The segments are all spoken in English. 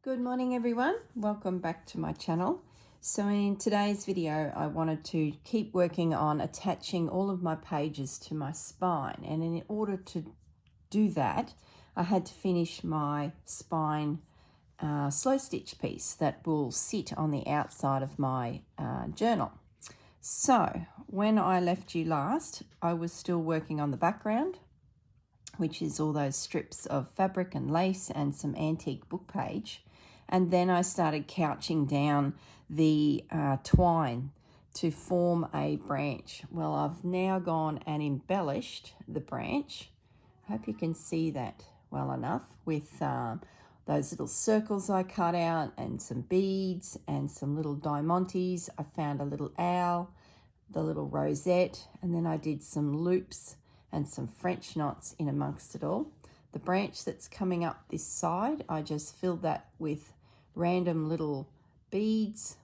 Good morning everyone, welcome back to my channel. So in today's video I wanted to keep working on attaching all of my pages to my spine, and in order to do that I had to finish my spine slow stitch piece that will sit on the outside of my journal. So when I left you last I was still working on the background, which is all those strips of fabric and lace and some antique book page. And then I started couching down the twine to form a branch. Well, I've now gone and embellished the branch. I hope you can see that well enough with those little circles I cut out and some beads and some little diamantes. I found a little owl, the little rosette, and then I did some loops and some French knots in amongst it all. The branch that's coming up this side, I just filled that with random little beads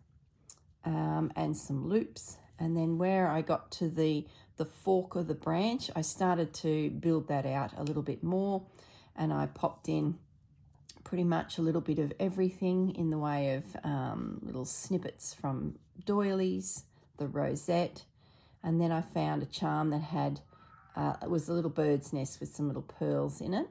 and some loops. And then where I got to the fork of the branch, I started to build that out a little bit more, and I popped in pretty much a little bit of everything in the way of little snippets from doilies, the rosette, and then I found a charm that had it was a little bird's nest with some little pearls in it.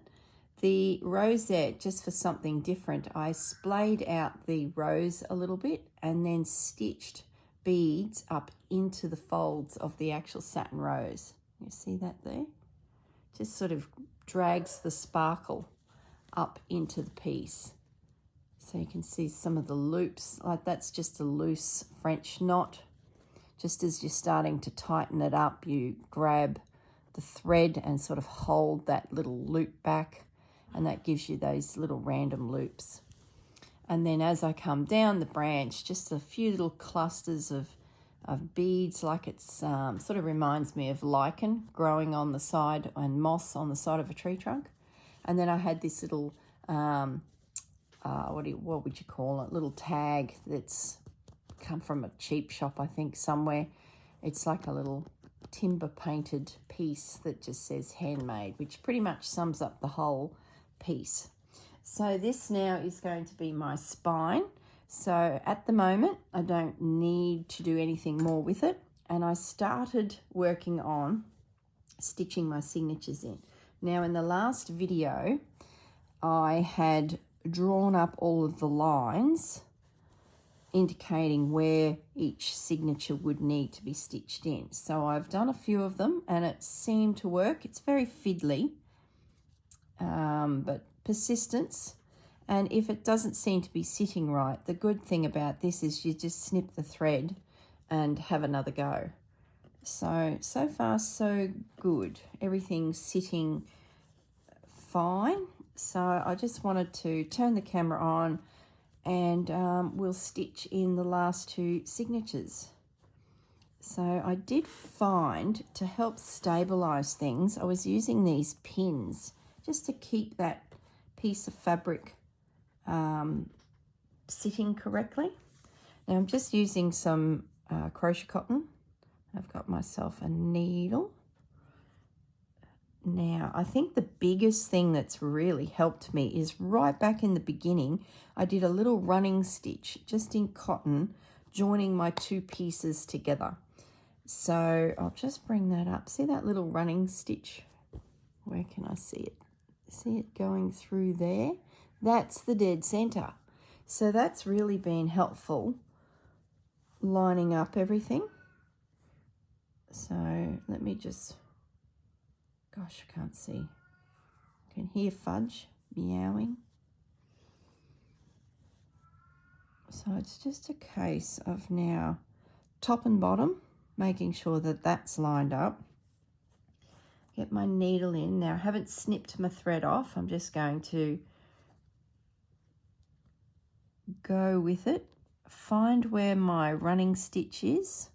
The rosette, just for something different, I splayed out the rose a little bit and then stitched beads up into the folds of the actual satin rose. You see that there? Just sort of drags the sparkle up into the piece. So you can see some of the loops, like that's just a loose French knot. Just as you're starting to tighten it up, you grab the thread and sort of hold that little loop back, and that gives you those little random loops. And then as I come down the branch, just a few little clusters of beads, like it's sort of reminds me of lichen growing on the side and moss on the side of a tree trunk. And then I had this little what would you call it, little tag that's come from a cheap shop, I think, somewhere. It's like a little timber painted piece that just says handmade, which pretty much sums up the whole piece. So this now is going to be my spine. So at the moment I don't need to do anything more with it, and I started working on stitching my signatures in. Now in the last video I had drawn up all of the lines indicating where each signature would need to be stitched in. So I've done a few of them and it seemed to work. It's very fiddly, but persistence. And if it doesn't seem to be sitting right, the good thing about this is you just snip the thread and have another go. So far so good. Everything's sitting fine. So I just wanted to turn the camera on and we'll stitch in the last two signatures. So I did find, to help stabilize things, I was using these pins just to keep that piece of fabric sitting correctly. Now I'm just using some crochet cotton. I've got myself a needle. Now, I think the biggest thing that's really helped me is right back in the beginning, I did a little running stitch just in cotton, joining my two pieces together. So I'll just bring that up. See that little running stitch? Where can I see it? See it going through there? That's the dead center. So that's really been helpful, lining up everything. So let me just... Gosh, I can't see. I can hear Fudge meowing. So it's just a case of now top and bottom, making sure that that's lined up. Get my needle in. Now I haven't snipped my thread off. I'm just going to go with it. Find where my running stitch is.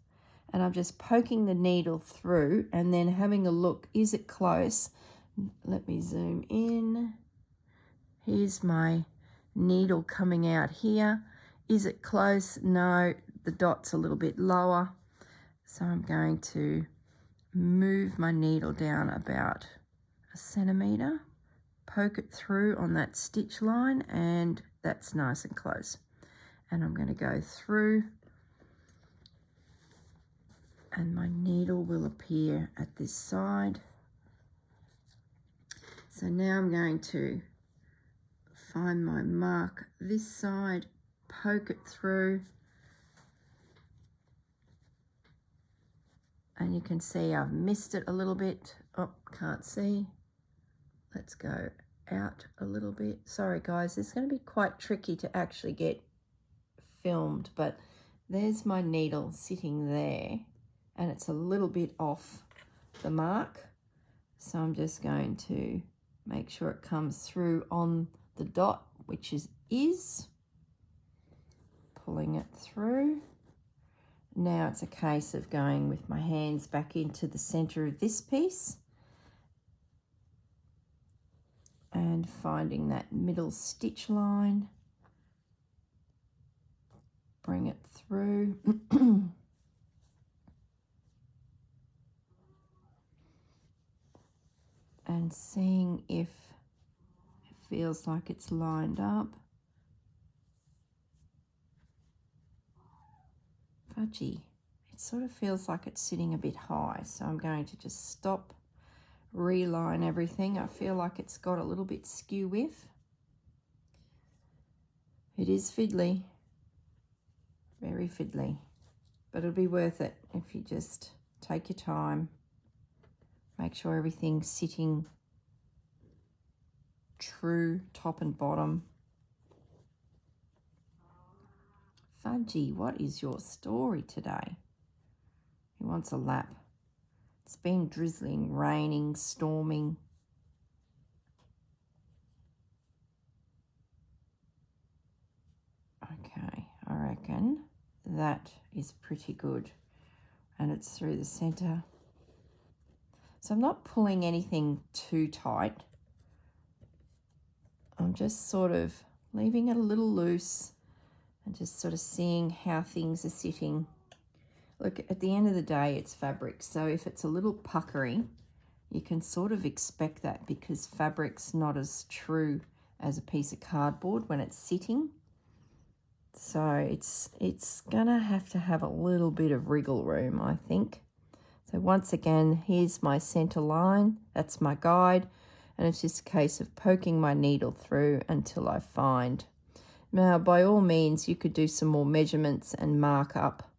And I'm just poking the needle through and then having a look. Is it close? Let me zoom in. Here's my needle coming out here. Is it close? No, the dot's a little bit lower. So I'm going to move my needle down about 1 centimetre, poke it through on that stitch line, and that's nice and close. And I'm going to go through, and my needle will appear at this side. So now I'm going to find my mark this side, poke it through, and you can see I've missed it a little bit. Oh, can't see. Let's go out a little bit. Sorry guys, it's going to be quite tricky to actually get filmed, but there's my needle sitting there, and it's a little bit off the mark. So I'm just going to make sure it comes through on the dot, which is pulling it through. Now it's a case of going with my hands back into the center of this piece and finding that middle stitch line, bring it through. And seeing if it feels like it's lined up. Fudgy. It sort of feels like it's sitting a bit high, so I'm going to just stop, reline everything. I feel like it's got a little bit skew with. It is fiddly, very fiddly, but it'll be worth it if you just take your time. Make sure everything's sitting true, top and bottom. Fudgy, what is your story today? He wants a lap. It's been drizzling, raining, storming. Okay, I reckon that is pretty good. And it's through the center. So I'm not pulling anything too tight. I'm just sort of leaving it a little loose and just sort of seeing how things are sitting. Look, at the end of the day, it's fabric. So if it's a little puckery, you can sort of expect that because fabric's not as true as a piece of cardboard when it's sitting. So it's gonna have to have a little bit of wriggle room, I think. So once again, here's my center line. That's my guide. And it's just a case of poking my needle through until I find. Now, by all means, you could do some more measurements and mark up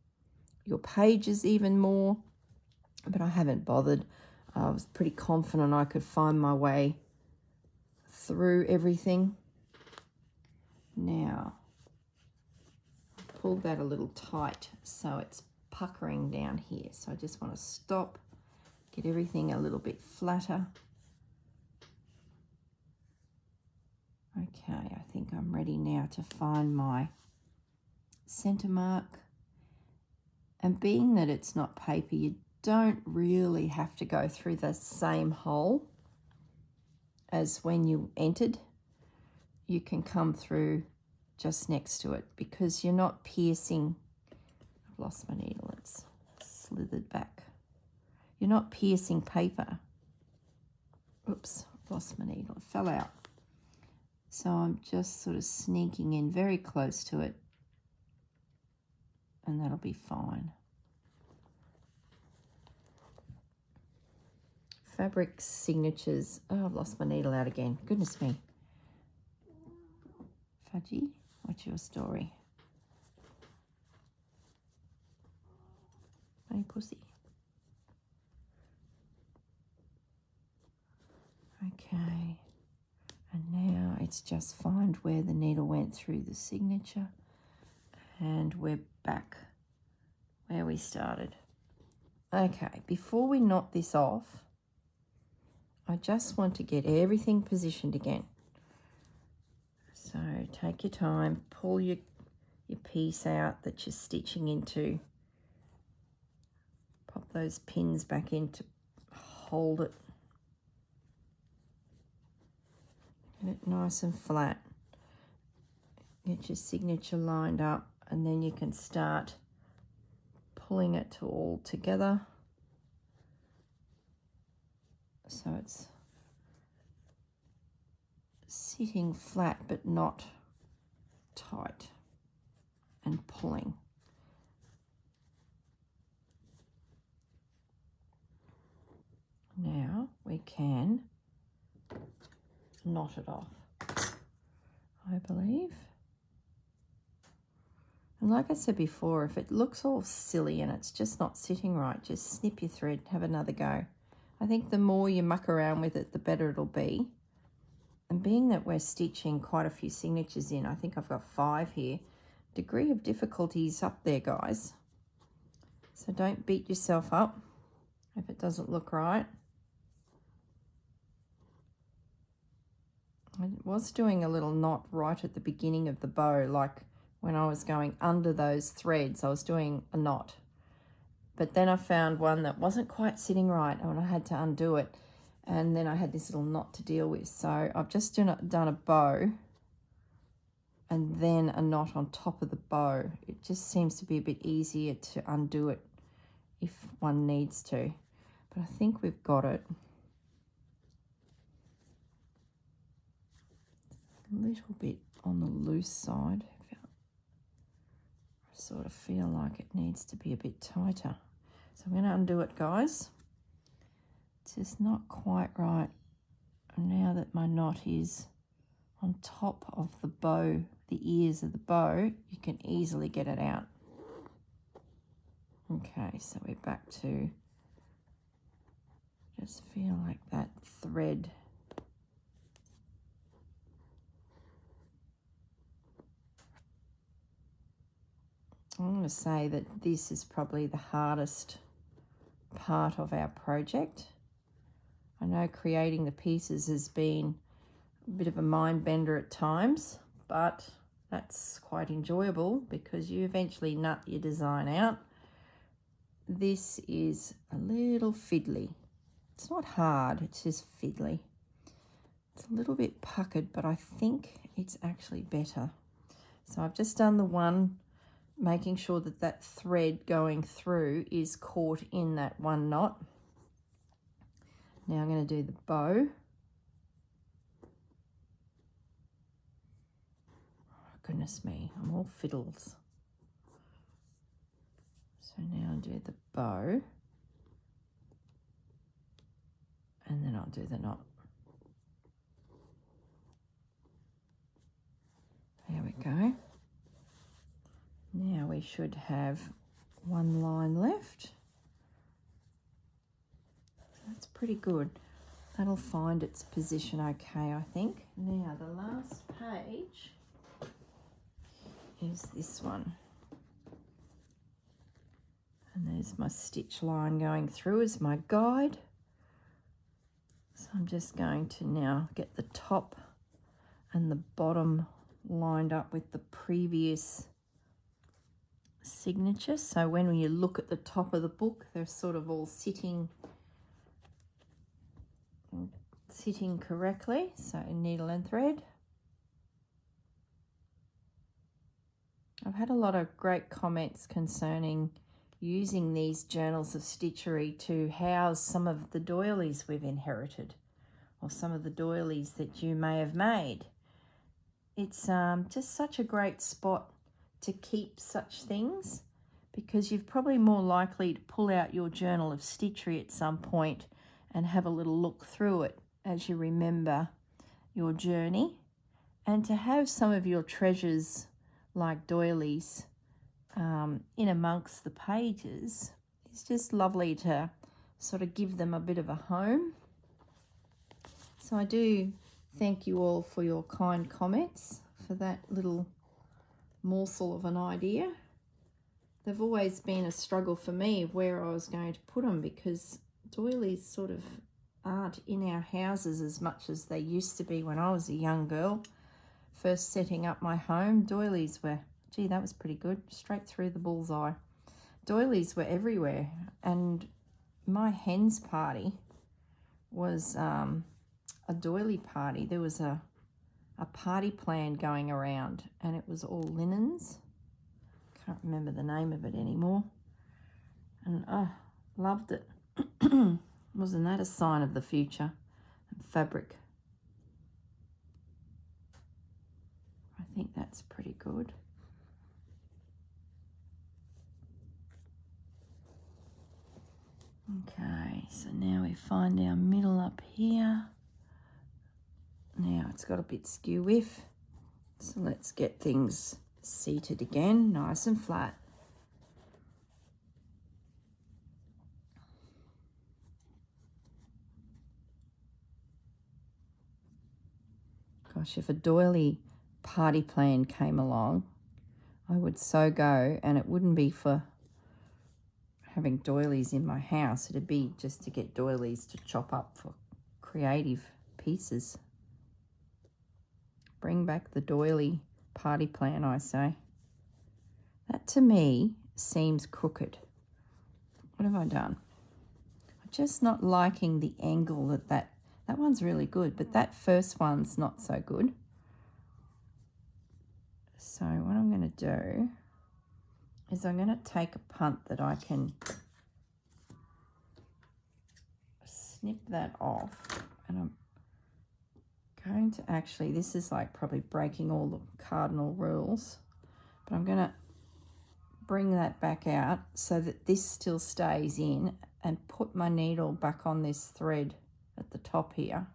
your pages even more, but I haven't bothered. I was pretty confident I could find my way through everything. Now, pull that a little tight so it's puckering down here. So I just want to stop, get everything a little bit flatter. Okay, I think I'm ready now to find my center mark. And being that it's not paper, you don't really have to go through the same hole as when you entered. You can come through just next to it because you're not piercing. I've lost my needle, it's slithered back. You're not piercing paper. Oops, I've lost my needle, it fell out. So I'm just sort of sneaking in very close to it, and that'll be fine. Fabric signatures. Oh, I've lost my needle out again. Goodness me. Fudgy, what's your story? Hey, pussy. Okay. And now it's just find where the needle went through the signature, and we're back where we started. Okay, before we knot this off, I just want to get everything positioned again. So take your time, pull your piece out that you're stitching into, pop those pins back in to hold it. Get it nice and flat. Get your signature lined up, and then you can start pulling it all together. So it's sitting flat but not tight and pulling. Now we can knot it off, I believe. And like I said before, if it looks all silly and it's just not sitting right, just snip your thread, have another go. I think the more you muck around with it, the better it'll be. And being that we're stitching quite a few signatures in, I think I've got 5 here, degree of difficulty is up there, guys. So don't beat yourself up if it doesn't look right. I was doing a little knot right at the beginning of the bow, like when I was going under those threads, I was doing a knot. But then I found one that wasn't quite sitting right and I had to undo it. And then I had this little knot to deal with. So I've just done a bow and then a knot on top of the bow. It just seems to be a bit easier to undo it if one needs to. But I think we've got it. A little bit on the loose side. I sort of feel like it needs to be a bit tighter. So I'm going to undo it, guys. It's just not quite right. And now that my knot is on top of the bow, the ears of the bow, you can easily get it out. Okay, so we're back to just feel like that thread. I'm going to say that this is probably the hardest part of our project. I know creating the pieces has been a bit of a mind bender at times, but that's quite enjoyable because you eventually nut your design out. This is a little fiddly. It's not hard, it's just fiddly. It's a little bit puckered, but I think it's actually better. So I've just done the one, making sure that that thread going through is caught in that one knot. Now I'm going to do the bow. Oh, goodness me, I'm all fiddles. So now I'll do the bow. And then I'll do the knot. There we go. Now we should have one line left. That's pretty good. That'll find its position okay, I think. Now the last page is this one. And there's my stitch line going through as my guide. So I'm just going to now get the top and the bottom lined up with the previous signature. So when you look at the top of the book, they're sort of all sitting correctly. So needle and thread. I've had a lot of great comments concerning using these journals of stitchery to house some of the doilies we've inherited or some of the doilies that you may have made. It's just such a great spot to keep such things because you're probably more likely to pull out your journal of stitchery at some point and have a little look through it as you remember your journey, and to have some of your treasures like doilies in amongst the pages is just lovely to sort of give them a bit of a home. So I do thank you all for your kind comments, for that little morsel of an idea. They've always been a struggle for me of where I was going to put them because doilies sort of aren't in our houses as much as they used to be when I was a young girl. First setting up my home, doilies were, gee, that was pretty good, straight through the bullseye. Doilies were everywhere, and my hen's party was a doily party. There was a party plan going around, and it was all linens. Can't remember the name of it anymore. And loved it. Wasn't that a sign of the future? Fabric. I think that's pretty good. Okay, so now we find our middle up here. Now it's got a bit skew with, so let's get things seated again, nice and flat. Gosh, if a doily party plan came along, I would so go, and it wouldn't be for having doilies in my house. It'd be just to get doilies to chop up for creative pieces. Bring back the doily party plan, I say. That to me seems crooked. What have I done? I'm just not liking the angle that one's really good, but that first one's not so good. So what I'm going to do is I'm going to take a punt that I can snip that off, and I'm going to actually, this is like probably breaking all the cardinal rules, but I'm going to bring that back out so that this still stays in, and put my needle back on this thread at the top here.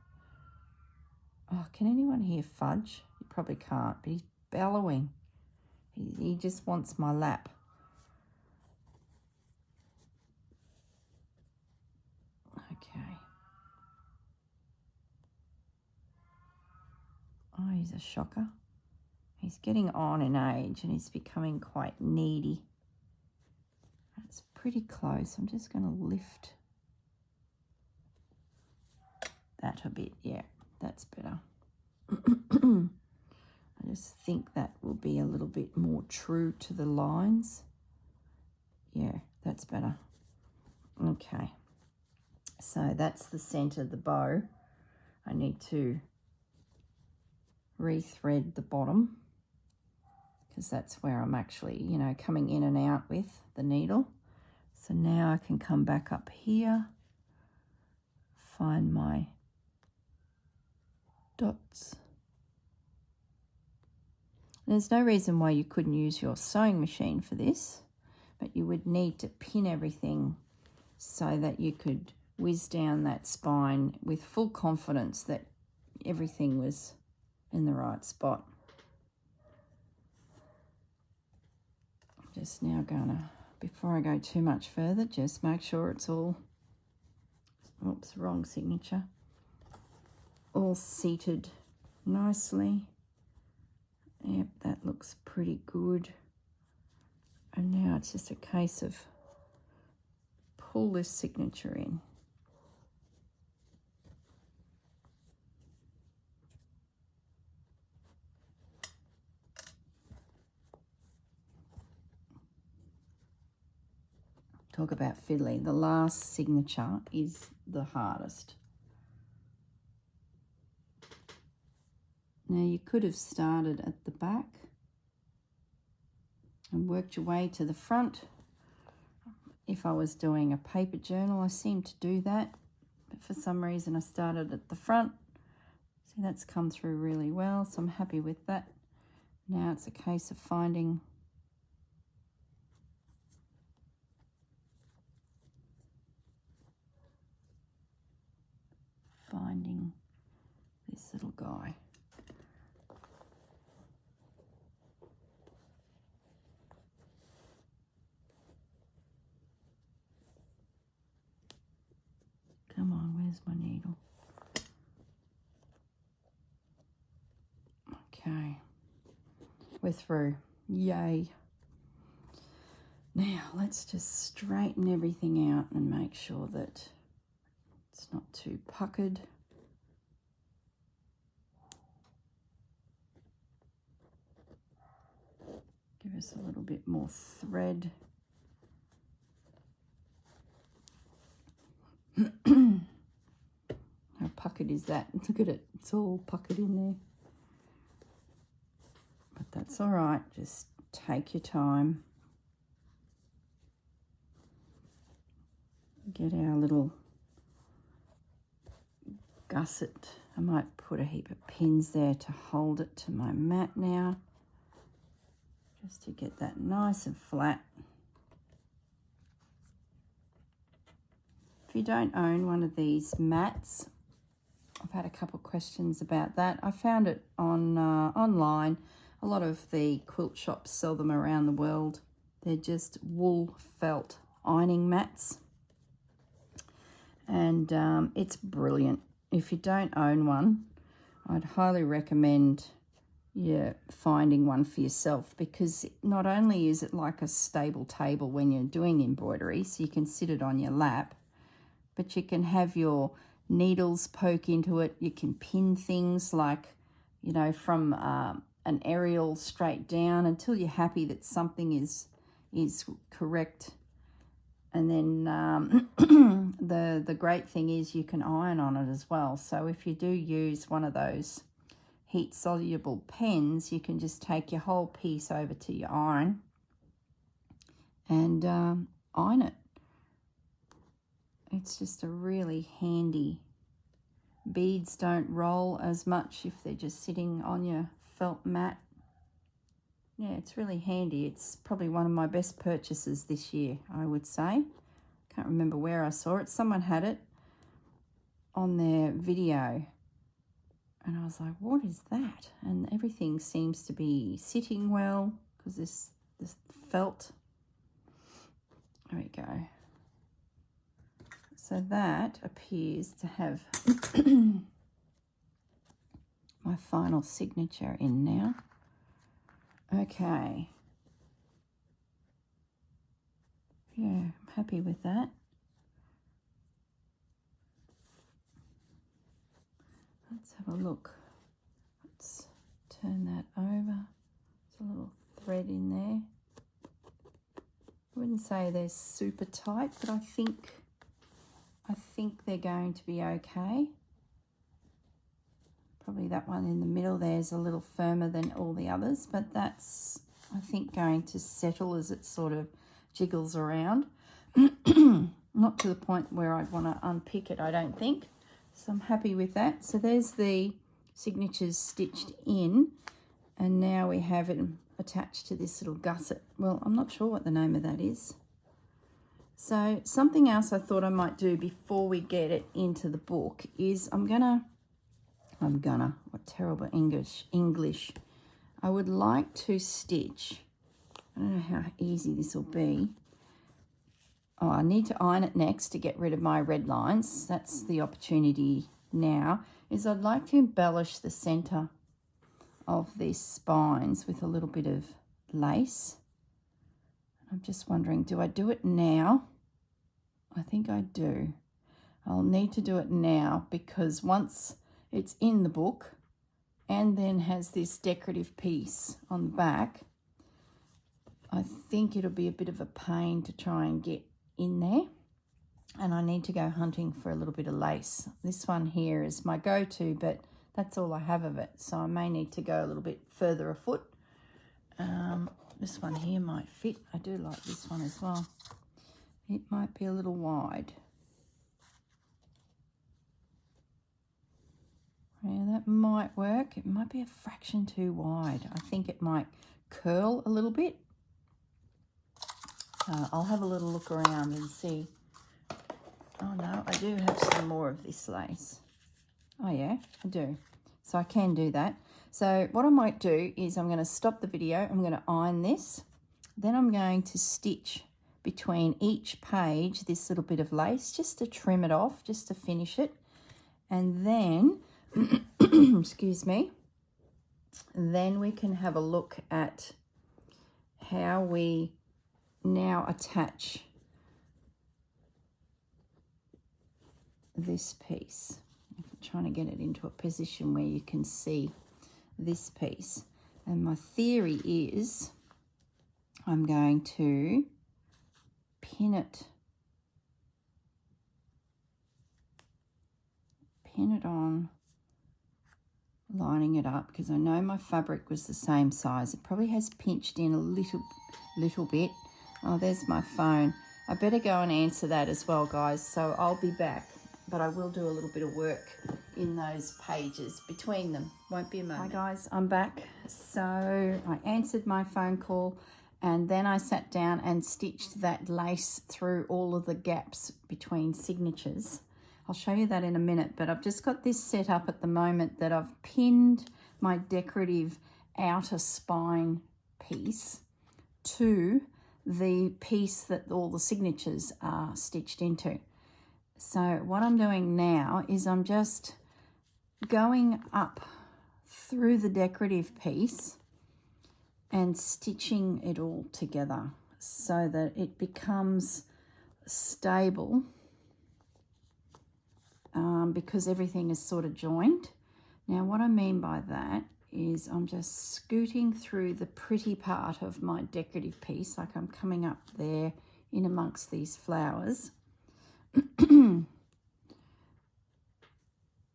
Oh, can anyone hear Fudge? You probably can't, but he's bellowing. He just wants my lap. Okay. Oh, he's a shocker. He's getting on in age and he's becoming quite needy. That's pretty close. I'm just going to lift that a bit. Yeah, that's better. I just think that will be a little bit more true to the lines. Yeah, that's better. Okay. So that's the centre of the bow. I need to rethread the bottom, because that's where I'm actually, you know, coming in and out with the needle. So now I can come back up here, find my dots. There's no reason why you couldn't use your sewing machine for this, but you would need to pin everything so that you could whiz down that spine with full confidence that everything was in the right spot. Just now gonna, before I go too much further, just make sure it's all, oops, wrong signature, all seated nicely. Yep, that looks pretty good. And now it's just a case of pull this signature in. Talk about fiddly. The last signature is the hardest. Now you could have started at the back and worked your way to the front. If I was doing a paper journal, I seem to do that, but for some reason I started at the front. See, that's come through really well, so I'm happy with that. Now it's a case of finding this little guy. Come on, where's my needle? Okay, we're through. Yay. Now let's just straighten everything out and make sure that it's not too puckered. Give us a little bit more thread. How puckered is that? Look at it, it's all puckered in there. But that's all right, just take your time. Get our little gusset. I might put a heap of pins there to hold it to my mat now. just to get that nice and flat. If you don't own one of these mats, I've had a couple questions about that. I found it on online. A lot of the quilt shops sell them around the world. They're just wool felt ironing mats. And it's brilliant. If you don't own one, I'd highly recommend finding one for yourself, because not only is it like a stable table when you're doing embroidery, so you can sit it on your lap, but you can have your needles poke into it. You can pin things like, you know, from an aerial straight down until you're happy that something is correct. And then the great thing is you can iron on it as well. So if you do use one of those heat soluble pens, you can just take your whole piece over to your iron and iron it. It's just a really handy. Beads don't roll as much if they're just sitting on your felt mat. Yeah, it's really handy. It's probably one of my best purchases this year, I would say. Can't remember where I saw it. Someone had it on their video. And I was like, what is that? And everything seems to be sitting well because this felt. There we go. So that appears to have my final signature in now. Okay. Yeah, I'm happy with that. Let's have a look. Let's turn that over. There's a little thread in there. I wouldn't say they're super tight, but I think they're going to be okay. Probably that one in the middle there is a little firmer than all the others, but that's, I think, going to settle as it sort of jiggles around. Not to the point where I'd want to unpick it, I don't think. So I'm happy with that. So there's the signatures stitched in, and now we have it attached to this little gusset. Well, I'm not sure what the name of that is. So something else I thought I might do before we get it into the book is I'm gonna, what terrible English. I would like to stitch, I don't know how easy this will be. Oh, I need to iron it next to get rid of my red lines. That's the opportunity now, is I'd like to embellish the center of these spines with a little bit of lace. I'm just wondering, do I do it now? I think I do. I'll need to do it now because once it's in the book and then has this decorative piece on the back, I think it'll be a bit of a pain to try and get in there. And I need to go hunting for a little bit of lace. This one here is my go-to, but that's all I have of it. So I may need to go a little bit further afoot. This one here might fit. I do like this one as well. It might be a little wide. Yeah, that might work. It might be a fraction too wide. I think it might curl a little bit. I'll have a little look around and see. Oh no, I do have some more of this lace. Oh yeah, I do. So I can do that. So what I might do is I'm going to stop the video. I'm going to iron this. Then I'm going to stitch between each page this little bit of lace just to trim it off, just to finish it. And then, excuse me, then we can have a look at how we now attach this piece. I'm trying to get it into a position where you can see this piece. And my theory is I'm going to pin it on, lining it up, because I know my fabric was the same size. It probably has pinched in a little bit. Oh, there's my phone. I better go and answer that as well, guys. So I'll be back, but I will do a little bit of work in those pages between them. Won't be a moment. Hi guys, I'm back. So I answered my phone call and then I sat down and stitched that lace through all of the gaps between signatures. I'll show you that in a minute, but I've just got this set up at the moment that I've pinned my decorative outer spine piece to the piece that all the signatures are stitched into. So what I'm doing now is I'm just going up through the decorative piece and stitching it all together so that it becomes stable, because everything is sort of joined. Now what I mean by that is I'm just scooting through the pretty part of my decorative piece, like I'm coming up there in amongst these flowers,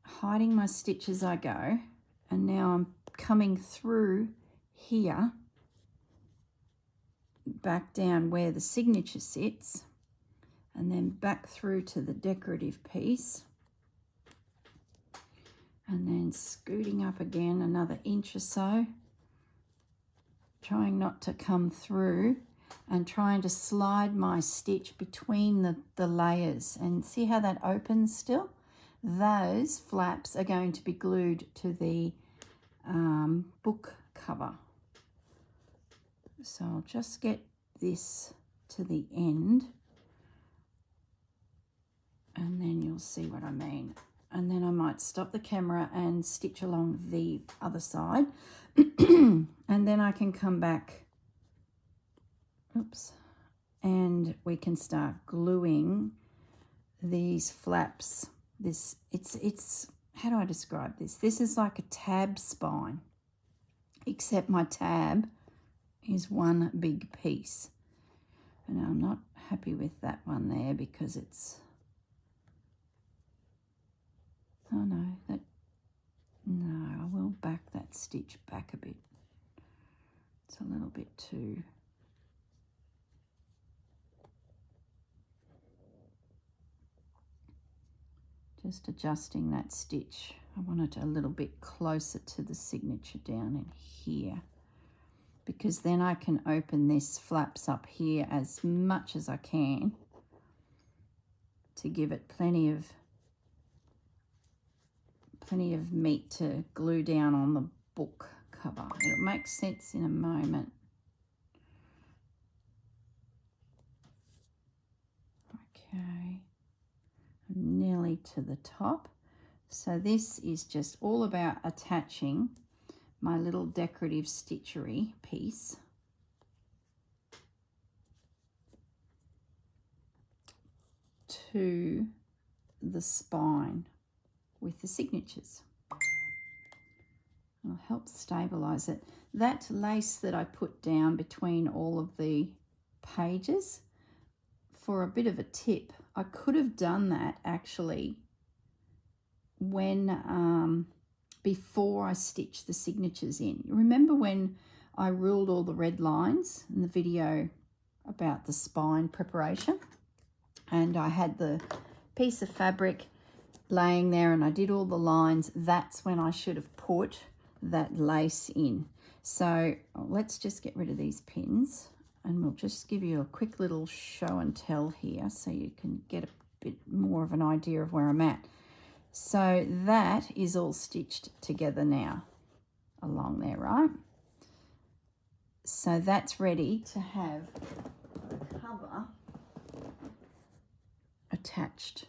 hiding my stitch as I go, and now I'm coming through here back down where the signature sits, and then back through to the decorative piece, and then scooting up again another inch or so, trying not to come through and trying to slide my stitch between the layers. And see how that opens still? Those flaps are going to be glued to the book cover. So I'll just get this to the end and then you'll see what I mean. And then I might stop the camera and stitch along the other side. And then I can come back, oops, and we can start gluing these flaps. It's how do I describe this? This is like a tab spine, except my tab is one big piece. And I'm not happy with that one there because it's, oh no, I will back that stitch back a bit. It's a little bit too, just adjusting that stitch. I want it a little bit closer to the signature down in here, because then I can open this flaps up here as much as I can to give it plenty of meat to glue down on the book cover. It'll make sense in a moment. Okay, I'm nearly to the top. So this is just all about attaching my little decorative stitchery piece to the spine with the signatures. It'll help stabilize it. That lace that I put down between all of the pages, for a bit of a tip, I could have done that actually when before I stitched the signatures in. Remember when I ruled all the red lines in the video about the spine preparation, and I had the piece of fabric laying there and I did all the lines? That's when I should have put that lace in. So let's just get rid of these pins and we'll just give you a quick little show and tell here so you can get a bit more of an idea of where I'm at. So that is all stitched together now along there, right? So that's ready to have the cover attached.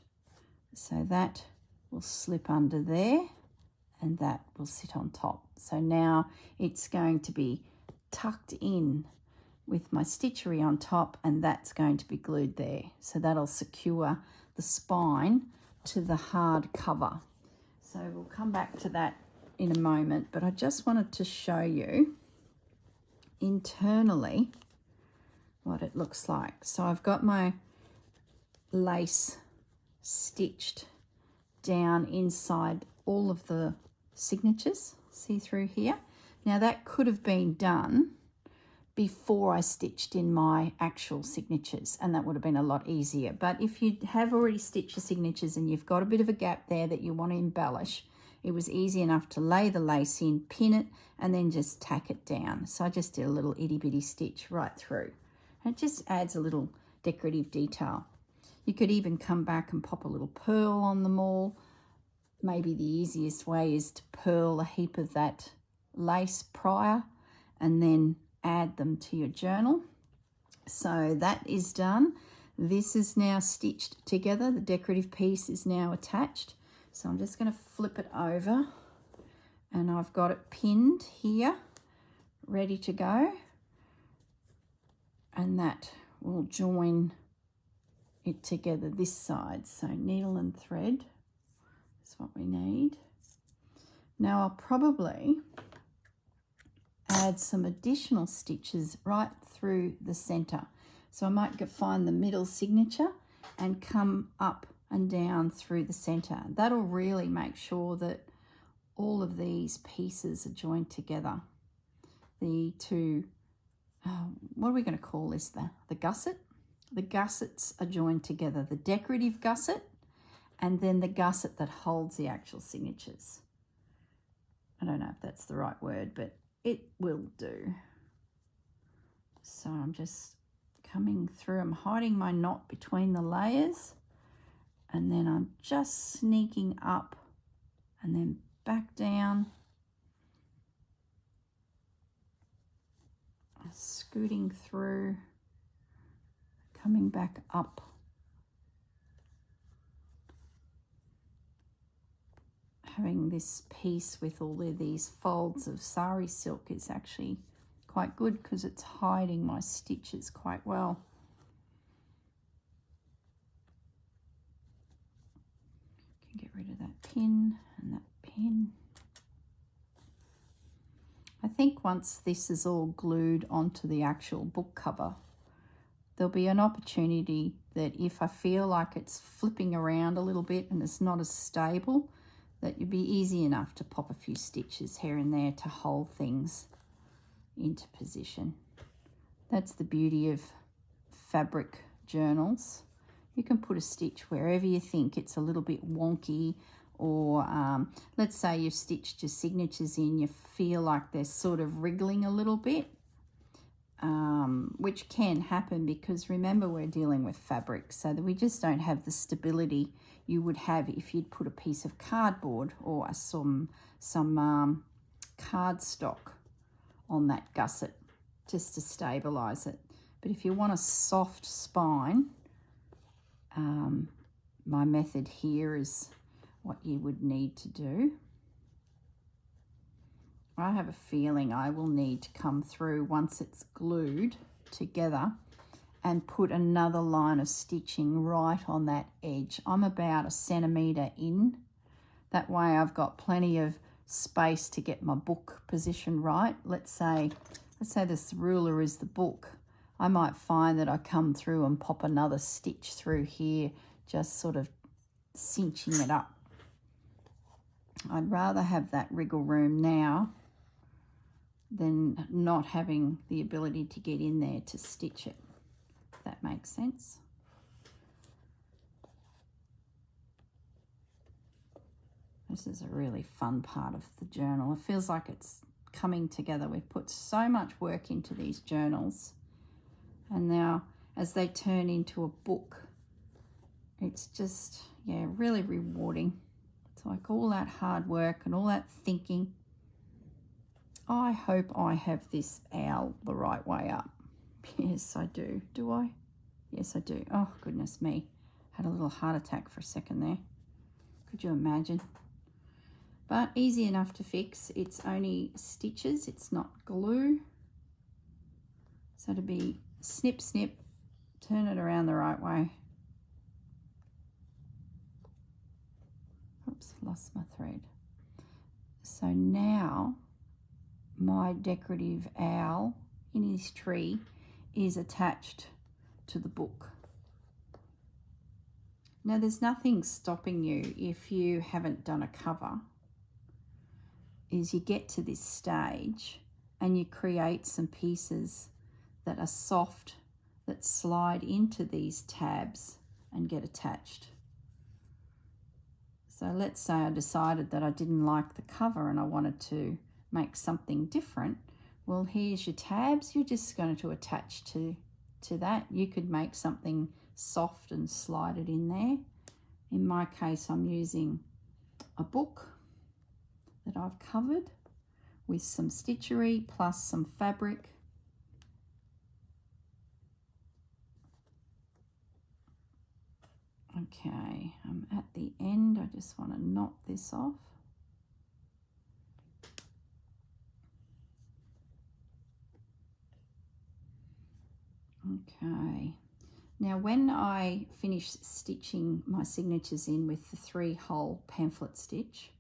So that will slip under there and that will sit on top. So now it's going to be tucked in with my stitchery on top, and that's going to be glued there. So that'll secure the spine to the hard cover. So we'll come back to that in a moment, but I just wanted to show you internally what it looks like. So I've got my lace stitched down inside all of the signatures, see through here. Now that could have been done before I stitched in my actual signatures, and that would have been a lot easier. But if you have already stitched your signatures and you've got a bit of a gap there that you want to embellish, it was easy enough to lay the lace in, pin it, and then just tack it down. So I just did a little itty bitty stitch right through. And it just adds a little decorative detail. You could even come back and pop a little pearl on them all. Maybe the easiest way is to purl a heap of that lace prior and then add them to your journal. So that is done. This is now stitched together. The decorative piece is now attached. So I'm just going to flip it over, and I've got it pinned here, ready to go. And that will join it together this side. So needle and thread is what we need. Now I'll probably add some additional stitches right through the center. So I might find the middle signature and come up and down through the center. That'll really make sure that all of these pieces are joined together. The two, what are we going to call this? The gusset? The gussets are joined together. The decorative gusset and then the gusset that holds the actual signatures. I don't know if that's the right word, but it will do. So I'm just coming through. I'm hiding my knot between the layers, and then I'm just sneaking up and then back down, scooting through, coming back up. Having this piece with all of these folds of sari silk is actually quite good because it's hiding my stitches quite well. Can get rid of that pin and that pin. I think once this is all glued onto the actual book cover, there'll be an opportunity that if I feel like it's flipping around a little bit and it's not as stable, that you'd be easy enough to pop a few stitches here and there to hold things into position. That's the beauty of fabric journals. You can put a stitch wherever you think it's a little bit wonky, or let's say you've stitched your signatures in, you feel like they're sort of wriggling a little bit, which can happen because remember we're dealing with fabric, so that we just don't have the stability you would have if you'd put a piece of cardboard or some cardstock on that gusset just to stabilize it. But if you want a soft spine, my method here is what you would need to do. I have a feeling I will need to come through once it's glued together and put another line of stitching right on that edge. I'm about 1 centimetre in. That way I've got plenty of space to get my book position right. Let's say this ruler is the book. I might find that I come through and pop another stitch through here, just sort of cinching it up. I'd rather have that wriggle room now than not having the ability to get in there to stitch it, if that makes sense. This is a really fun part of the journal. It feels like it's coming together. We've put so much work into these journals, and now as they turn into a book, it's just, yeah, really rewarding. It's like all that hard work and all that thinking. I hope I have this owl the right way up. Yes, I do. Do I? Yes, I do. Oh, goodness me. Had a little heart attack for a second there. Could you imagine? But easy enough to fix. It's only stitches. It's not glue. So to be snip, snip, turn it around the right way. Oops, lost my thread. So now my decorative owl in his tree is attached to the book. Now there's nothing stopping you if you haven't done a cover, is you get to this stage and you create some pieces that are soft that slide into these tabs and get attached. So let's say I decided that I didn't like the cover and I wanted to make something different. Well, here's your tabs. You're just going to attach to that. You could make something soft and slide it in there. In my case, I'm using a book that I've covered with some stitchery plus some fabric. Okay, I'm at the end. I just want to knot this off. Okay, now when I finish stitching my signatures in with the 3-hole pamphlet stitch,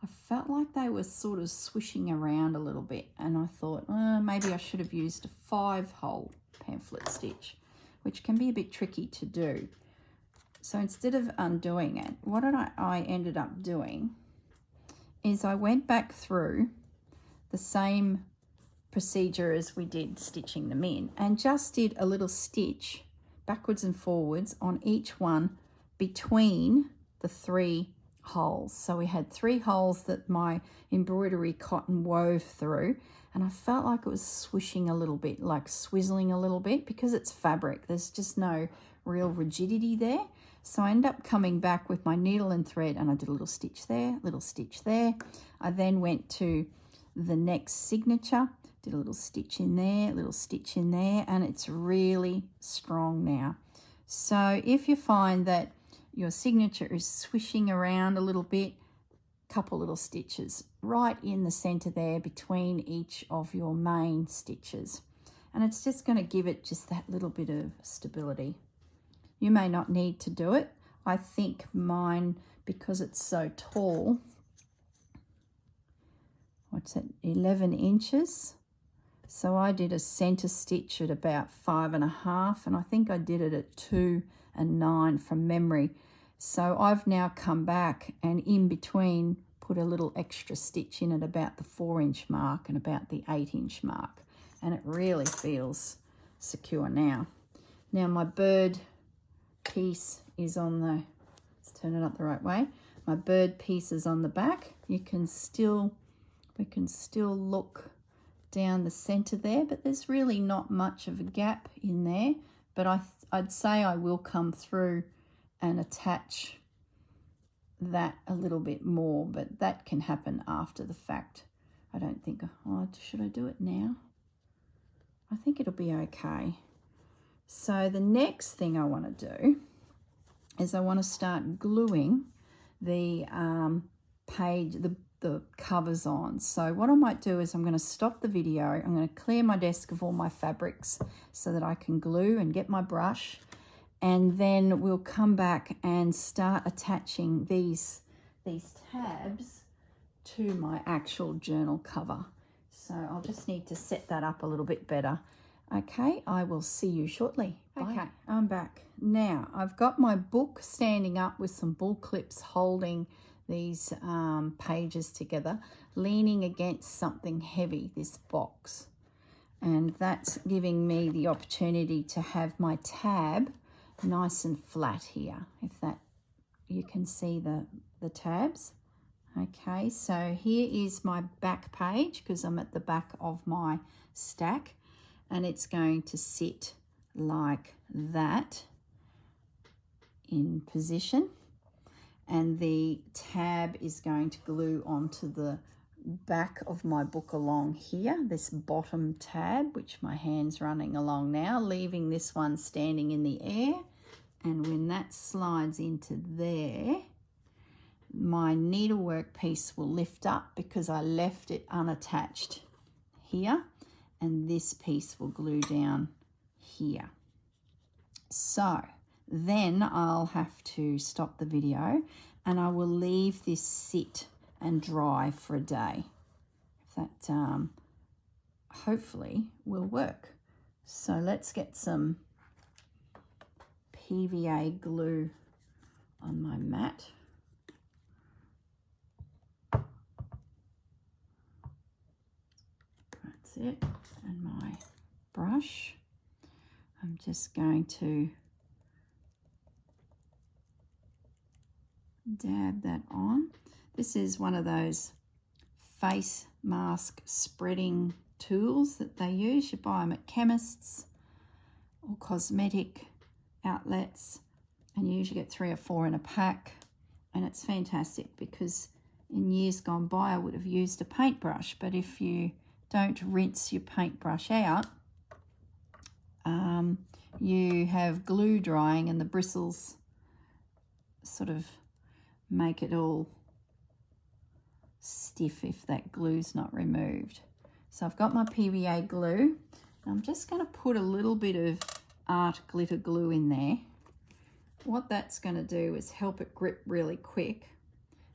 I felt like they were sort of swishing around a little bit, and I thought, maybe I should have used a 5-hole pamphlet stitch, which can be a bit tricky to do. So instead of undoing it, what I ended up doing is I went back through the same procedure as we did stitching them in and just did a little stitch backwards and forwards on each one between the 3 holes. So we had 3 holes that my embroidery cotton wove through, and I felt like it was swishing a little bit, like swizzling a little bit, because it's fabric. There's just no real rigidity there. So I ended up coming back with my needle and thread, and I did a little stitch there, little stitch there. I then went to the next signature, did a little stitch in there, little stitch in there, and it's really strong now. So if you find that your signature is swishing around a little bit, couple little stitches right in the center there between each of your main stitches, and it's just going to give it just that little bit of stability. You may not need to do it. I think mine, because it's so tall, what's it, 11 inches. So I did a center stitch at about 5.5, and I think I did it at 2 and 9 from memory. So I've now come back and in between put a little extra stitch in at about the 4-inch mark and about the 8-inch mark, and it really feels secure now. Now my bird piece is on the, let's turn it up the right way. My bird piece is on the back. We can still look down the center there, but there's really not much of a gap in there. But I'd say I will come through and attach that a little bit more, but that can happen after the fact. I don't think, oh, should I do it now? I think it'll be okay. So the next thing I want to do is I want to start gluing the page, the covers on. So what I might do is I'm going to stop the video. I'm going to clear my desk of all my fabrics so that I can glue and get my brush, and then we'll come back and start attaching these tabs to my actual journal cover. So I'll just need to set that up a little bit better. Okay, I will see you shortly. Bye. Okay, I'm back. Now, I've got my book standing up with some bull clips holding these pages together, leaning against something heavy, this box. And that's giving me the opportunity to have my tab nice and flat here, if that, you can see the tabs. Okay, so here is my back page, because I'm at the back of my stack, and it's going to sit like that in position, and the tab is going to glue onto the back of my book along here, this bottom tab, which my hand's running along now, leaving this one standing in the air. And when that slides into there, my needlework piece will lift up because I left it unattached here, and this piece will glue down here. So then I'll have to stop the video and I will leave this sit and dry for a day. That hopefully will work. So let's get some PVA glue on my mat. That's it. And my brush. I'm just going to dab that on. This is one of those face mask spreading tools that they use. You buy them at chemists or cosmetic outlets, and you usually get 3 or 4 in a pack, and it's fantastic because in years gone by I would have used a paintbrush, but if you don't rinse your paintbrush out, you have glue drying and the bristles sort of make it all stiff if that glue's not removed. So I've got my PVA glue. I'm just going to put a little bit of art glitter glue in there. What that's going to do is help it grip really quick,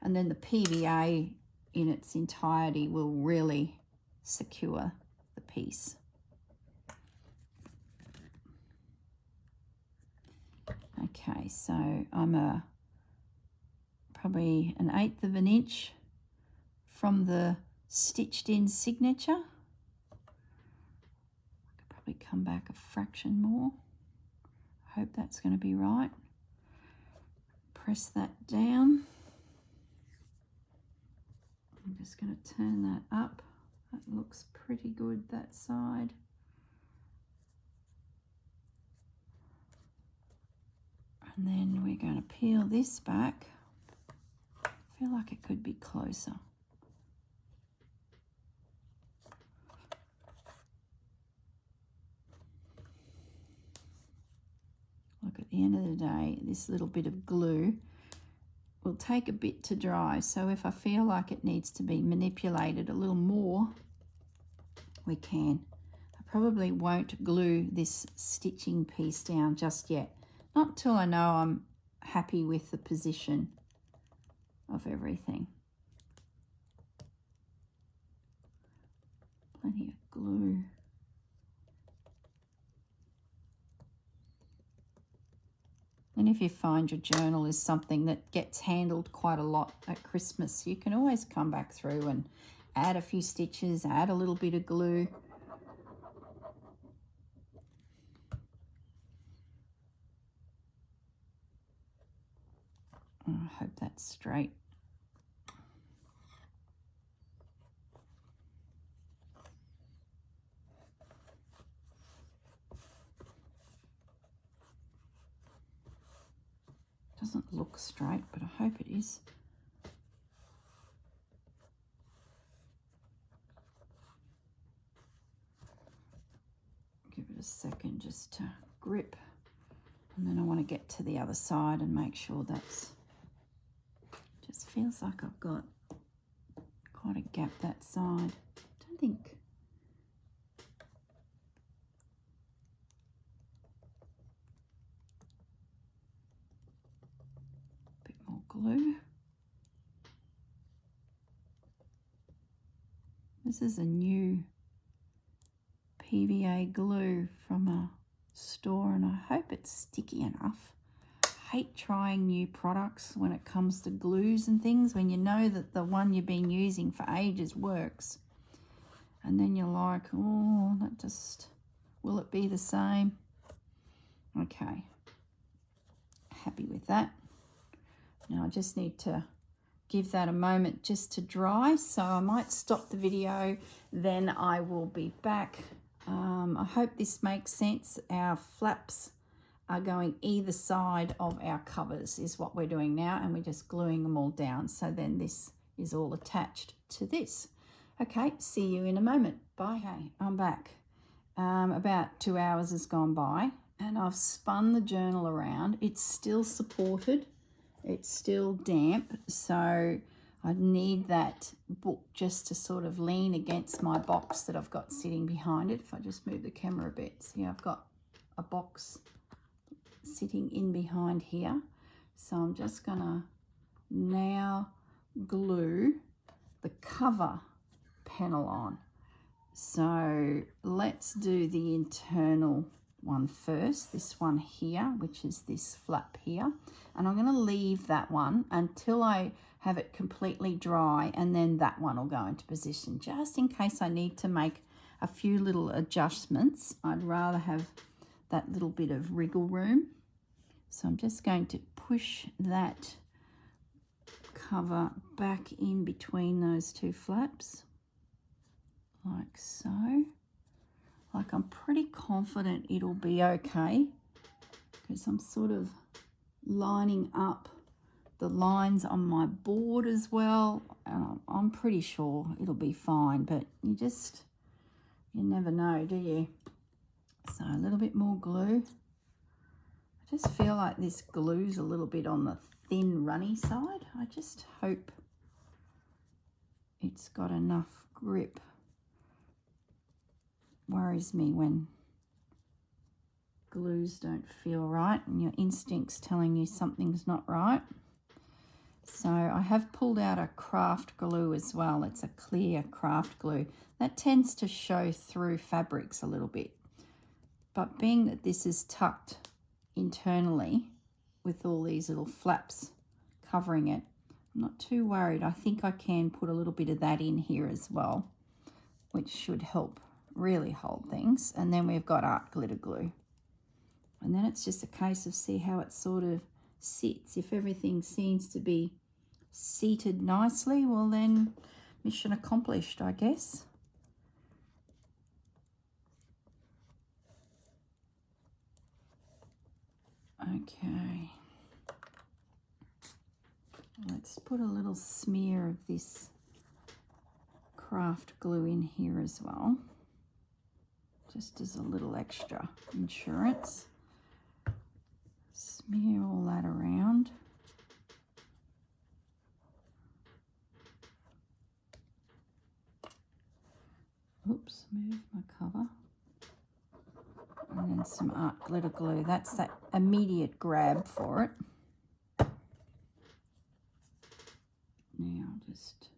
and then the PVA in its entirety will really secure the piece. Okay, so I'm probably 1/8 of an inch from the stitched in signature. I could probably come back a fraction more. I hope that's going to be right. Press that down. I'm just going to turn that up. That looks pretty good, that side. And then we're going to peel this back. I feel like it could be closer. Look, at the end of the day, this little bit of glue will take a bit to dry. So if I feel like it needs to be manipulated a little more, we can. I probably won't glue this stitching piece down just yet. Not till I know I'm happy with the position of everything. Plenty of glue. And if you find your journal is something that gets handled quite a lot at Christmas, you can always come back through and add a few stitches, add a little bit of glue. I hope that's straight. Doesn't look straight, but I hope it is. Give it a second just to grip, and then I want to get to the other side and make sure that's, just feels like I've got quite a gap that side. I don't think, a bit more glue. This is a new PVA glue from a store, and I hope it's sticky enough. I hate trying new products when it comes to glues and things, when you know that the one you've been using for ages works, and then you're like, oh, that just, will it be the same? Okay, happy with that. Now I just need to give that a moment just to dry, so I might stop the video, then I will be back. I hope this makes sense. Our flaps are going either side of our covers is what we're doing now, and we're just gluing them all down, so then this is all attached to this. Okay, see you in a moment. Bye. Okay, I'm back. About 2 hours has gone by, and I've spun the journal around. It's still supported. It's still damp, so I need that book just to sort of lean against my box that I've got sitting behind it. If I just move the camera a bit, see, I've got a box sitting in behind here. So I'm just gonna now glue the cover panel on. So let's do the internal one first, this one here, which is this flap here, and I'm going to leave that one until I have it completely dry, and then that one will go into position, just in case I need to make a few little adjustments. I'd rather have that little bit of wriggle room. So I'm just going to push that cover back in between those two flaps, like so. Like, I'm pretty confident it'll be okay, because I'm sort of lining up the lines on my board as well. I'm pretty sure it'll be fine, but you never know, do you? So a little bit more glue. I just feel like this glue's a little bit on the thin runny side. I just hope it's got enough grip. Worries me when glues don't feel right and your instinct's telling you something's not right. So I have pulled out a craft glue as well. It's a clear craft glue. That tends to show through fabrics a little bit. But being that this is tucked internally with all these little flaps covering it, I'm not too worried. I think I can put a little bit of that in here as well, which should help really hold things. And then we've got art glitter glue. And then it's just a case of see how it sort of sits. If everything seems to be seated nicely, well then mission accomplished, I guess. Okay. Let's put a little smear of this craft glue in here as well, just as a little extra insurance. Smear all that around. Oops, move my cover. And then some art glitter glue. That's that immediate grab for it. Now just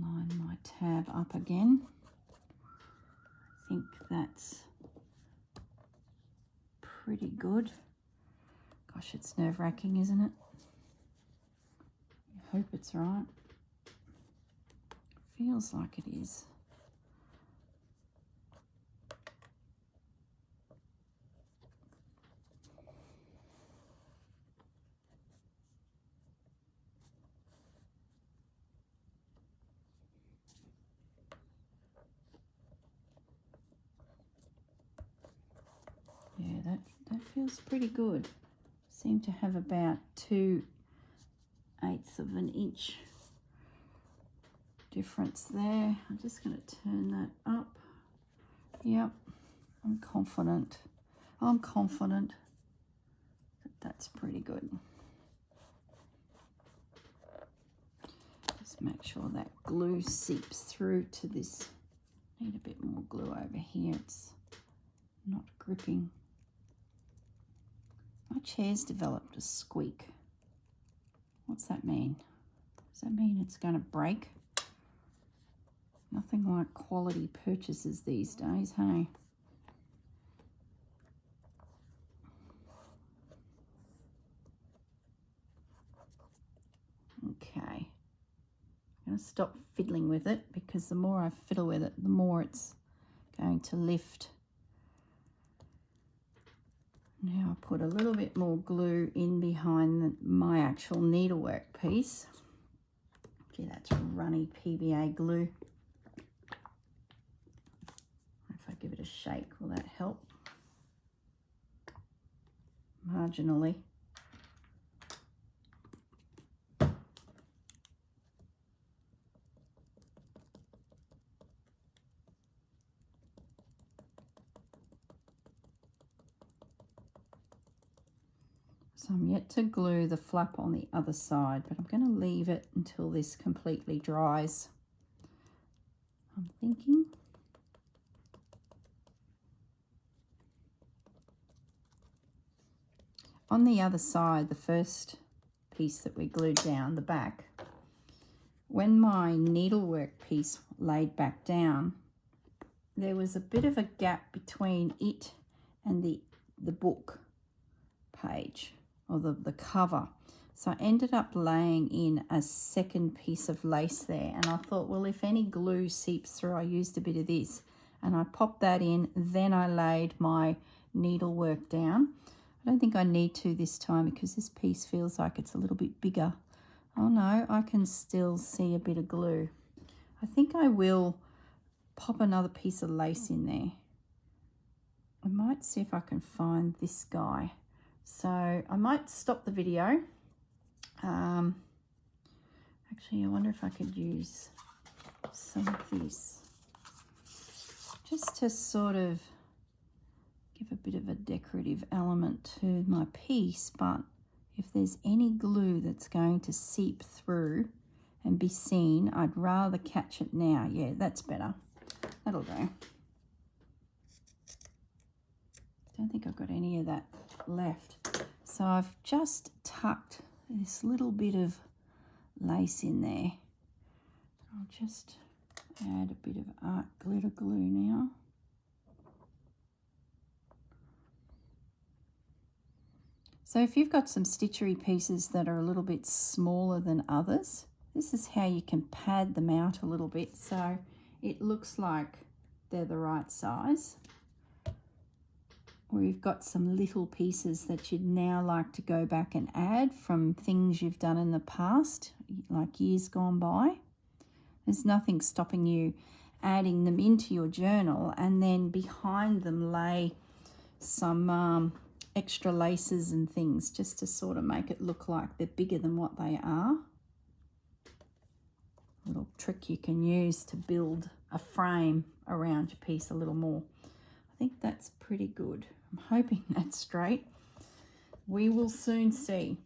line my tab up again. I think that's pretty good. Gosh, it's nerve-wracking, isn't it? I hope it's right. Feels like it is. Yeah, that feels pretty good. Seem to have about 2/8 of an inch difference there. I'm just going to turn that up. Yep, I'm confident that that's pretty good. Just make sure that glue seeps through to this. Need a bit more glue over here. It's not gripping. My chair's developed a squeak. What's that mean? Does that mean it's going to break? Nothing like quality purchases these days, hey? Okay. I'm going to stop fiddling with it, because the more I fiddle with it, the more it's going to lift. Now I put a little bit more glue in behind my actual needlework piece. Gee, that's runny PVA glue. If I give it a shake, will that help? Marginally. So I'm yet to glue the flap on the other side, but I'm going to leave it until this completely dries, I'm thinking. On the other side, the first piece that we glued down, the back, when my needlework piece laid back down, there was a bit of a gap between it and the book page, or the cover. So I ended up laying in a second piece of lace there, and I thought, well, if any glue seeps through, I used a bit of this, and I popped that in. Then I laid my needlework down. I don't think I need to this time because this piece feels like it's a little bit bigger. Oh no, I can still see a bit of glue. I think I will pop another piece of lace in there. I might see if I can find this guy. So I might stop the video. Actually, I wonder if I could use some of this just to sort of give a bit of a decorative element to my piece. But if there's any glue that's going to seep through and be seen, I'd rather catch it now. Yeah, that's better. That'll do. Don't think I've got any of that left. So I've just tucked this little bit of lace in there. I'll just add a bit of art glitter glue now. So if you've got some stitchery pieces that are a little bit smaller than others, this is how you can pad them out a little bit so it looks like they're the right size. Or you've got some little pieces that you'd now like to go back and add from things you've done in the past, like years gone by. There's nothing stopping you adding them into your journal and then behind them lay some extra laces and things just to sort of make it look like they're bigger than what they are. A little trick you can use to build a frame around your piece a little more. I think that's pretty good. I'm hoping that's straight. We will soon see.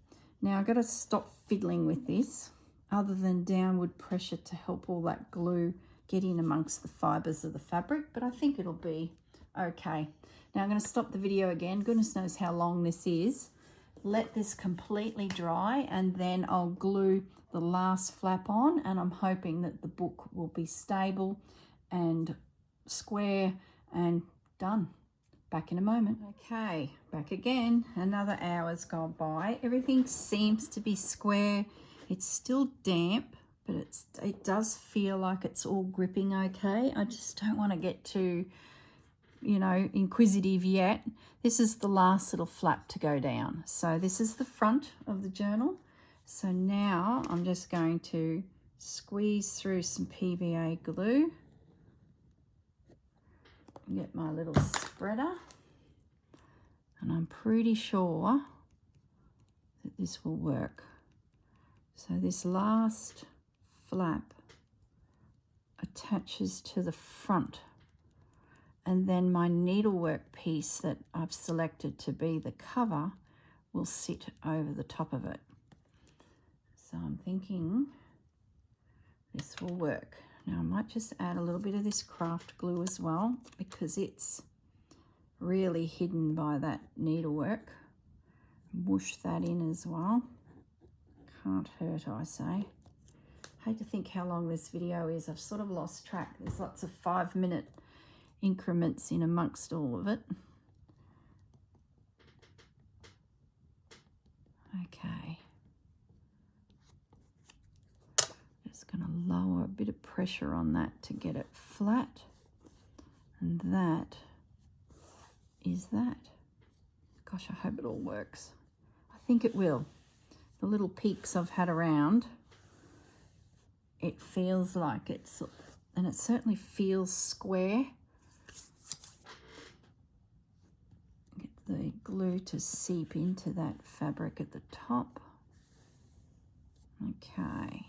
Now I've got to stop fiddling with this other than downward pressure to help all that glue get in amongst the fibres of the fabric, but I think it'll be okay. Now I'm going to stop the video again. Goodness knows how long this is. Let this completely dry and then I'll glue the last flap on, and I'm hoping that the book will be stable and square and done. Back in a moment. Okay, back again. Another hour's gone by. Everything seems to be square. It's still damp, but it does feel like it's all gripping okay. I just don't want to get too, you know, inquisitive yet. This is the last little flap to go down. So this is the front of the journal. So now I'm just going to squeeze through some PVA glue. Get my little spreader, and I'm pretty sure that this will work. So this last flap attaches to the front, and then my needlework piece that I've selected to be the cover will sit over the top of it. So I'm thinking this will work. Now I might just add a little bit of this craft glue as well because it's really hidden by that needlework. Whoosh that in as well. Can't hurt, I say. Hate to think how long this video is. I've sort of lost track. There's lots of 5-minute increments in amongst all of it. Okay. Going to lower a bit of pressure on that to get it flat, and that is that. Gosh, I hope it all works. I think it will. The little peaks I've had around, it feels like it's, and it certainly feels square. Get the glue to seep into that fabric at the top. Okay.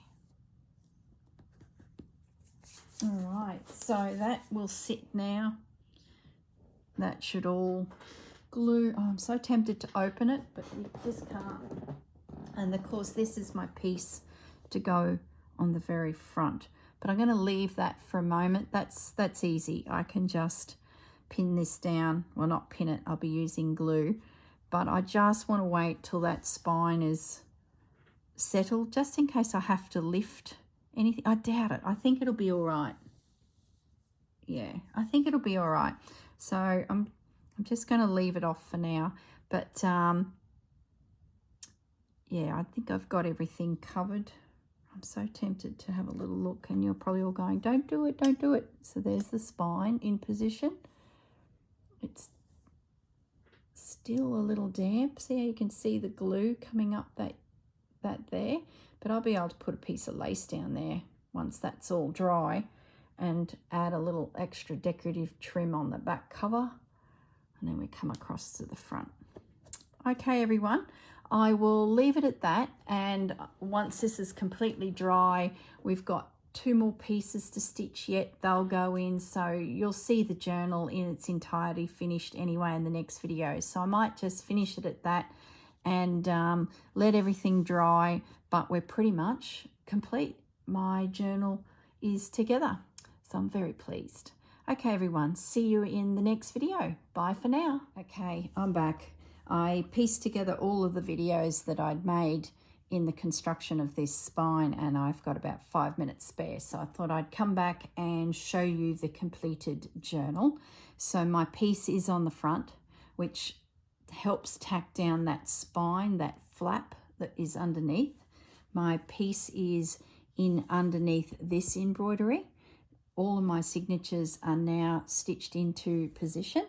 All right, so that will sit now. That should all glue. Oh, I'm so tempted to open it, but you just can't. And of course, this is my piece to go on the very front. But I'm going to leave that for a moment. That's easy. I can just pin this down. Well, not pin it. I'll be using glue. But I just want to wait till that spine is settled, just in case I have to lift anything. I doubt it. I think it'll be all right. Yeah, I think it'll be all right. So I'm just going to leave it off for now. But yeah, I think I've got everything covered. I'm so tempted to have a little look, and you're probably all going, don't do it, don't do it. So there's the spine in position. It's still a little damp. See how you can see the glue coming up that there? But I'll be able to put a piece of lace down there once that's all dry and add a little extra decorative trim on the back cover. And then we come across to the front. Okay, everyone, I will leave it at that. And once this is completely dry, we've got 2 more pieces to stitch yet. They'll go in, so you'll see the journal in its entirety finished anyway in the next video. So I might just finish it at that and let everything dry, but we're pretty much complete. My journal is together, so I'm very pleased. Okay, everyone, see you in the next video. Bye for now. Okay, I'm back. I pieced together all of the videos that I'd made in the construction of this spine, and I've got about 5 minutes spare, so I thought I'd come back and show you the completed journal. So my piece is on the front, which helps tack down that spine, that flap that is underneath. My piece is in underneath this embroidery. All of my signatures are now stitched into position,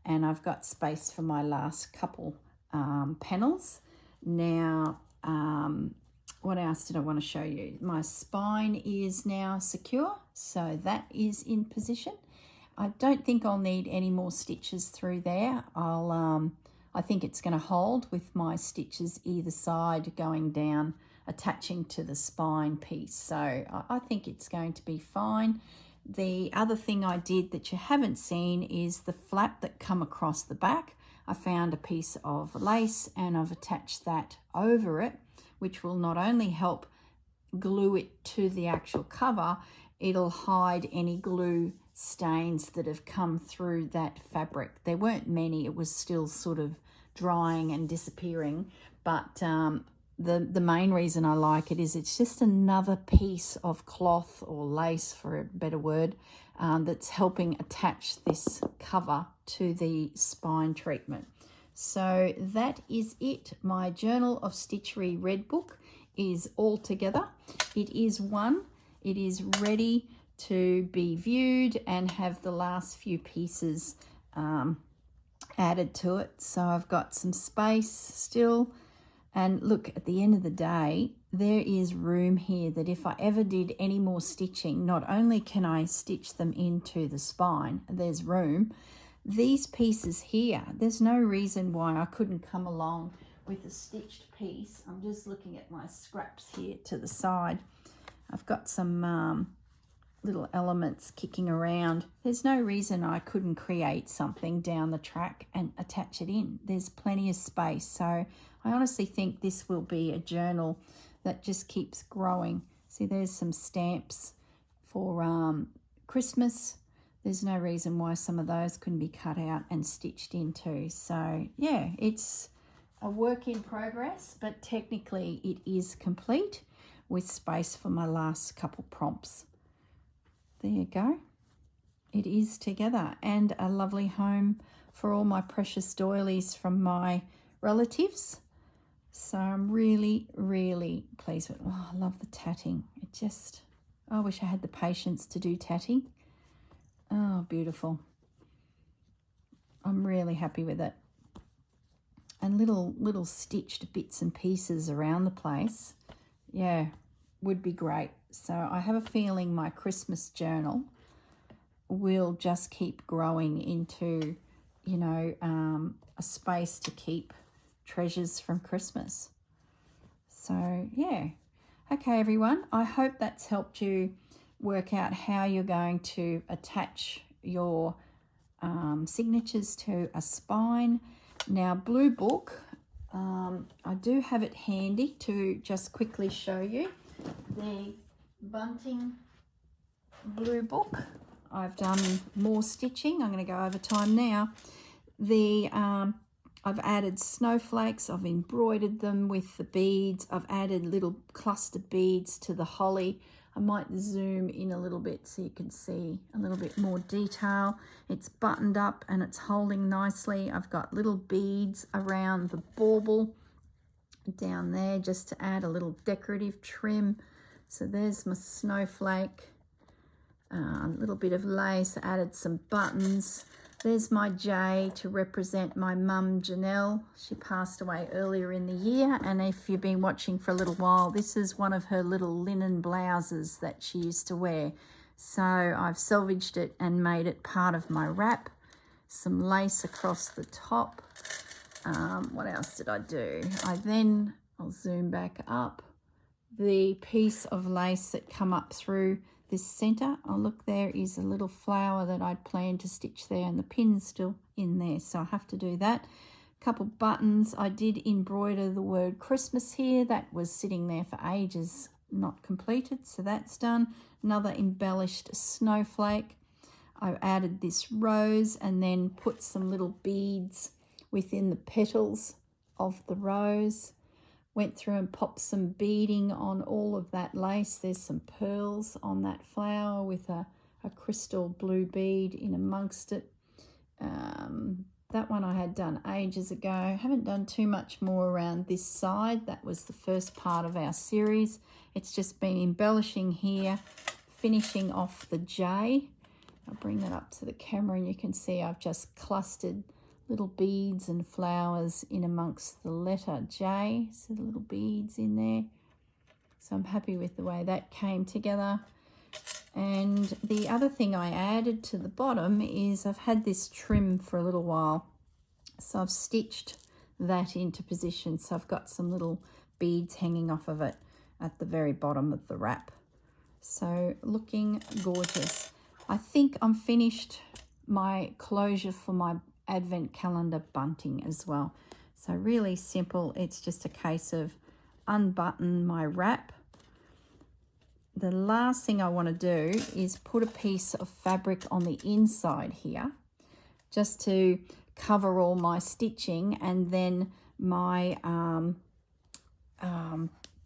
and I've got space for my last couple panels. Now, what else did I want to show you? My spine is now secure, so that is in position. I don't think I'll need any more stitches through there. I think it's going to hold with my stitches either side going down, attaching to the spine piece. So I think it's going to be fine. The other thing I did that you haven't seen is the flap that come across the back. I found a piece of lace and I've attached that over it, which will not only help glue it to the actual cover, it'll hide any glue stains that have come through that fabric. There weren't many, it was still sort of drying and disappearing, but the main reason I like it is it's just another piece of cloth or lace, for a better word, that's helping attach this cover to the spine treatment. So that is it. My Journal of Stitchery Red Book is all together. It is one. It is ready to be viewed and have the last few pieces added to it. So I've got some space still. And look, at the end of the day, there is room here that if I ever did any more stitching, not only can I stitch them into the spine, there's room. These pieces here, there's no reason why I couldn't come along with a stitched piece. I'm just looking at my scraps here to the side. I've got some little elements kicking around. There's no reason I couldn't create something down the track and attach it in. There's plenty of space. So I honestly think this will be a journal that just keeps growing. See, there's some stamps for Christmas. There's no reason why some of those couldn't be cut out and stitched into. So yeah, it's a work in progress, but technically it is complete with space for my last couple prompts. There you go. It is together, and a lovely home for all my precious doilies from my relatives. So I'm really, really pleased with it. Oh, I love the tatting. I wish I had the patience to do tatting. Oh, beautiful. I'm really happy with it. And little stitched bits and pieces around the place. Yeah, would be great. So I have a feeling my Christmas journal will just keep growing into, you know, a space to keep treasures from Christmas. So yeah. Okay, everyone. I hope that's helped you work out how you're going to attach your signatures to a spine. Now, Blue Book, I do have it handy to just quickly show you. The bunting Blue Book. I've done more stitching. I'm going to go over time now. I've added snowflakes. I've embroidered them with the beads. I've added little cluster beads to the holly. I might zoom in a little bit so you can see a little bit more detail. It's buttoned up and it's holding nicely. I've got little beads around the bauble down there just to add a little decorative trim So there's my snowflake. A little bit of lace, added some buttons. There's my J to represent my mum, Janelle. She passed away earlier in the year, and if you've been watching for a little while, this is one of her little linen blouses that she used to wear. So I've salvaged it and made it part of my wrap. Some lace across the top. What else did I do? I'll zoom back up. The piece of lace that come up through this center. Oh, look, there is a little flower that I'd planned to stitch there, and the pin's still in there, so I have to do that. A couple buttons. I did embroider the word Christmas here. That was sitting there for ages, not completed, so that's done. Another embellished snowflake. I've added this rose and then put some little beads within the petals of the rose. Went through and popped some beading on all of that lace. There's some pearls on that flower with a crystal blue bead in amongst it. That one I had done ages ago. I haven't done too much more around this side. That was the first part of our series. It's just been embellishing here, finishing off the J. I'll bring that up to the camera and you can see I've just clustered little beads and flowers in amongst the letter J. So the little beads in there. So I'm happy with the way that came together. And the other thing I added to the bottom is I've had this trim for a little while. So I've stitched that into position. So I've got some little beads hanging off of it at the very bottom of the wrap. So looking gorgeous. I think I'm finished my closure for my Advent calendar bunting as well. So really simple. It's just a case of unbutton my wrap. The last thing I want to do is put a piece of fabric on the inside here just to cover all my stitching, and then my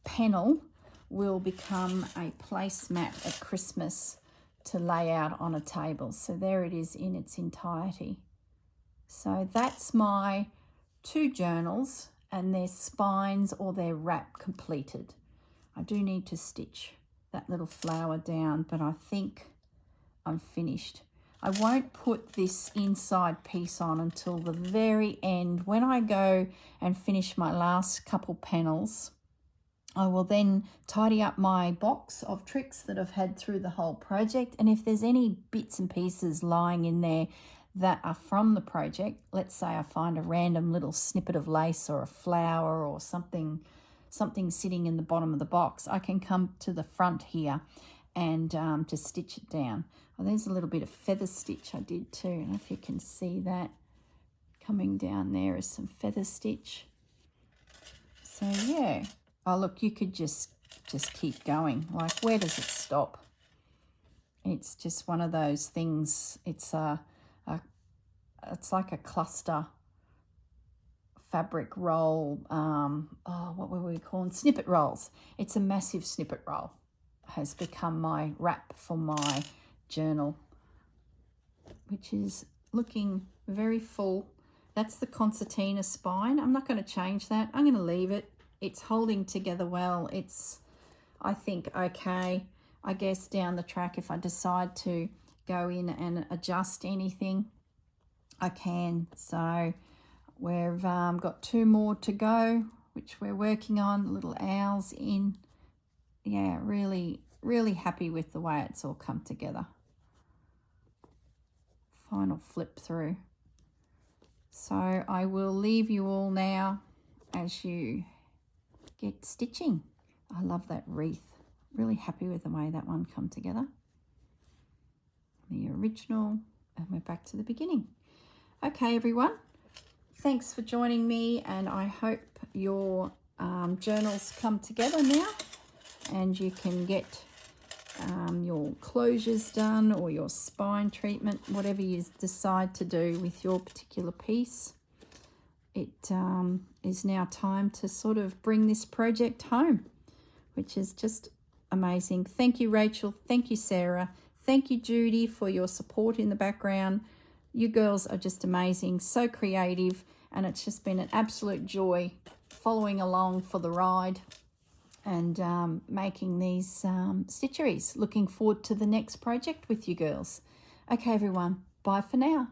panel will become a placemat at Christmas to lay out on a table. So there it is in its entirety. So that's my 2 journals and their spines or their wrap completed. I do need to stitch that little flower down, but I think I'm finished. I won't put this inside piece on until the very end. When I go and finish my last couple panels, I will then tidy up my box of tricks that I've had through the whole project. And if there's any bits and pieces lying in there that are from the project, let's say I find a random little snippet of lace or a flower or something sitting in the bottom of the box, I can come to the front here and to stitch it down. Oh, there's a little bit of feather stitch I did too. I don't know if you can see that. Coming down there is some feather stitch. So yeah. Oh look, you could just keep going. Like, where does it stop? It's just one of those things. It's like a cluster fabric roll. What were we calling? Snippet rolls. It's a massive snippet roll. Has become my wrap for my journal, which is looking very full. That's the concertina spine. I'm not going to change that. I'm going to leave it. It's holding together well. It's, I think, okay. I guess down the track, if I decide to go in and adjust anything, I can. So we've got 2 more to go, which we're working on. Little owls in. Yeah, really, really happy with the way it's all come together. Final flip through. So I will leave you all now as you get stitching. I love that wreath. Really happy with the way that one come together. The original, and we're back to the beginning. Okay, everyone. Thanks for joining me, and I hope your journals come together now and you can get your closures done or your spine treatment, whatever you decide to do with your particular piece. It is now time to sort of bring this project home, which is just amazing. Thank you, Rachel. Thank you, Sarah. Thank you, Judy, for your support in the background. You girls are just amazing, so creative, and it's just been an absolute joy following along for the ride. and making these stitcheries. Looking forward to the next project with you girls. Okay, everyone. Bye for now.